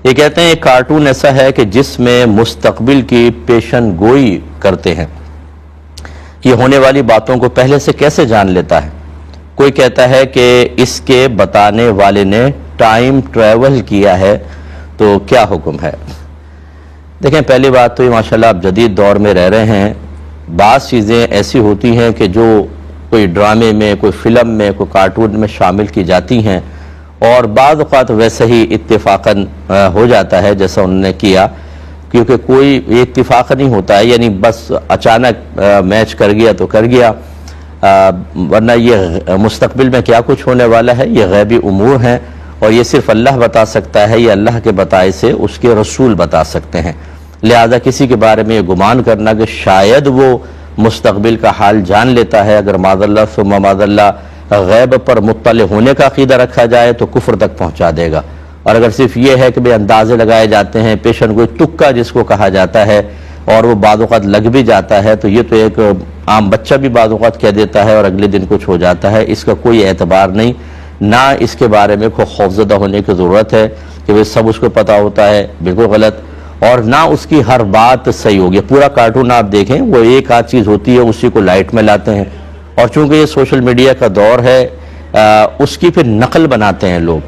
یہ کہتے ہیں ایک کارٹون ایسا ہے کہ جس میں مستقبل کی پیشن گوئی کرتے ہیں، یہ ہونے والی باتوں کو پہلے سے کیسے جان لیتا ہے؟ کوئی کہتا ہے کہ اس کے بتانے والے نے ٹائم ٹریول کیا ہے، تو کیا حکم ہے؟ دیکھیں، پہلی بات تو یہ ماشاءاللہ آپ جدید دور میں رہ رہے ہیں، بعض چیزیں ایسی ہوتی ہیں کہ جو کوئی ڈرامے میں، کوئی فلم میں، کوئی کارٹون میں شامل کی جاتی ہیں، اور بعض اوقات ویسے ہی اتفاقاً ہو جاتا ہے جیسا انہوں نے کیا، کیونکہ کوئی یہ اتفاق نہیں ہوتا ہے، یعنی بس اچانک میچ کر گیا تو کر گیا، ورنہ یہ مستقبل میں کیا کچھ ہونے والا ہے یہ غیبی امور ہیں، اور یہ صرف اللہ بتا سکتا ہے، یہ اللہ کے بتائے سے اس کے رسول بتا سکتے ہیں۔ لہذا کسی کے بارے میں یہ گمان کرنا کہ شاید وہ مستقبل کا حال جان لیتا ہے، اگر معاذ اللہ ثم معاذ اللہ غیب پر مطلع ہونے کا عقیدہ رکھا جائے تو کفر تک پہنچا دے گا۔ اور اگر صرف یہ ہے کہ بے اندازے لگائے جاتے ہیں، پیشن گوئی تکا جس کو کہا جاتا ہے، اور وہ بعض اوقات لگ بھی جاتا ہے، تو یہ تو ایک عام بچہ بھی بعض اوقات کہہ دیتا ہے اور اگلے دن کچھ ہو جاتا ہے، اس کا کوئی اعتبار نہیں، نہ اس کے بارے میں کوئی خوفزدہ ہونے کی ضرورت ہے کہ وہ سب اس کو پتہ ہوتا ہے، بالکل غلط، اور نہ اس کی ہر بات صحیح ہوگی۔ پورا کارٹون آپ دیکھیں، وہ ایک آدھ چیز ہوتی ہے اسی کو لائٹ میں لاتے ہیں، اور چونکہ یہ سوشل میڈیا کا دور ہے، اس کی پھر نقل بناتے ہیں لوگ،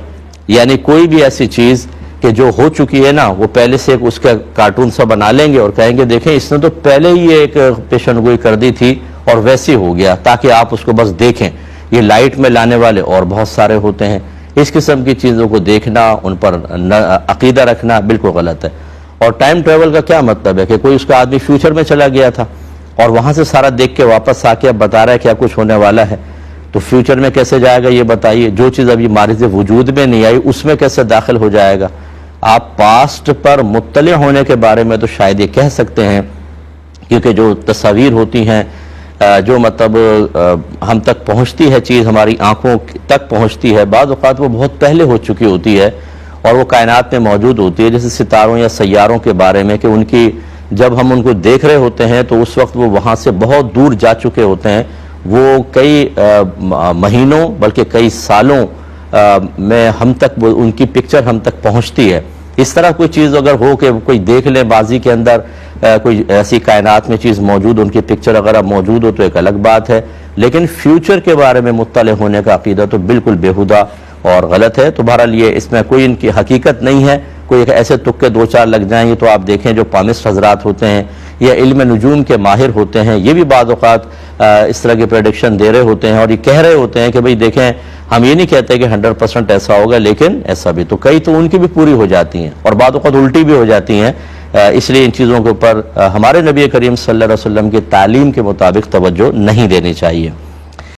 یعنی کوئی بھی ایسی چیز کہ جو ہو چکی ہے نا، وہ پہلے سے اس کا کارٹون سا بنا لیں گے اور کہیں گے دیکھیں اس نے تو پہلے ہی ایک پیشن گوئی کر دی تھی اور ویسے ہو گیا، تاکہ آپ اس کو بس دیکھیں۔ یہ لائٹ میں لانے والے اور بہت سارے ہوتے ہیں، اس قسم کی چیزوں کو دیکھنا، ان پر عقیدہ رکھنا بالکل غلط ہے۔ اور ٹائم ٹریول کا کیا مطلب ہے کہ کوئی اس کا آدمی فیوچر میں چلا گیا تھا اور وہاں سے سارا دیکھ کے واپس آ کے اب بتا رہا ہے کیا کچھ ہونے والا ہے، تو فیوچر میں کیسے جائے گا یہ بتائیے؟ جو چیز ابھی مارز وجود میں نہیں آئی اس میں کیسے داخل ہو جائے گا؟ آپ پاسٹ پر مطلع ہونے کے بارے میں تو شاید یہ کہہ سکتے ہیں، کیونکہ جو تصاویر ہوتی ہیں، جو مطلب ہم تک پہنچتی ہے چیز، ہماری آنکھوں تک پہنچتی ہے، بعض اوقات وہ بہت پہلے ہو چکی ہوتی ہے اور وہ کائنات میں موجود ہوتی ہے، جیسے ستاروں یا سیاروں کے بارے میں، کہ ان کی جب ہم ان کو دیکھ رہے ہوتے ہیں تو اس وقت وہ وہاں سے بہت دور جا چکے ہوتے ہیں، وہ کئی مہینوں بلکہ کئی سالوں میں ہم تک ان کی پکچر ہم تک پہنچتی ہے۔ اس طرح کوئی چیز اگر ہو کہ کوئی دیکھ لیں بازی کے اندر، کوئی ایسی کائنات میں چیز موجود، ان کی پکچر اگر موجود ہو تو ایک الگ بات ہے، لیکن فیوچر کے بارے میں مطلع ہونے کا عقیدہ تو بالکل بیہودہ اور غلط ہے۔ تو بہرحال یہ اس میں کوئی ان کی حقیقت نہیں ہے، کوئی ایسے تکے دو چار لگ جائیں، یہ تو آپ دیکھیں جو پامسٹ حضرات ہوتے ہیں یا علم نجوم کے ماہر ہوتے ہیں، یہ بھی بعض اوقات اس طرح کی پریڈکشن دے رہے ہوتے ہیں اور یہ کہہ رہے ہوتے ہیں کہ بھئی دیکھیں ہم یہ نہیں کہتے کہ 100% ایسا ہوگا، لیکن ایسا بھی، تو کئی تو ان کی بھی پوری ہو جاتی ہیں اور بعض اوقات الٹی بھی ہو جاتی ہیں۔ اس لیے ان چیزوں کے اوپر ہمارے نبی کریم صلی اللہ علیہ وسلم کی تعلیم کے مطابق توجہ نہیں دینی چاہیے۔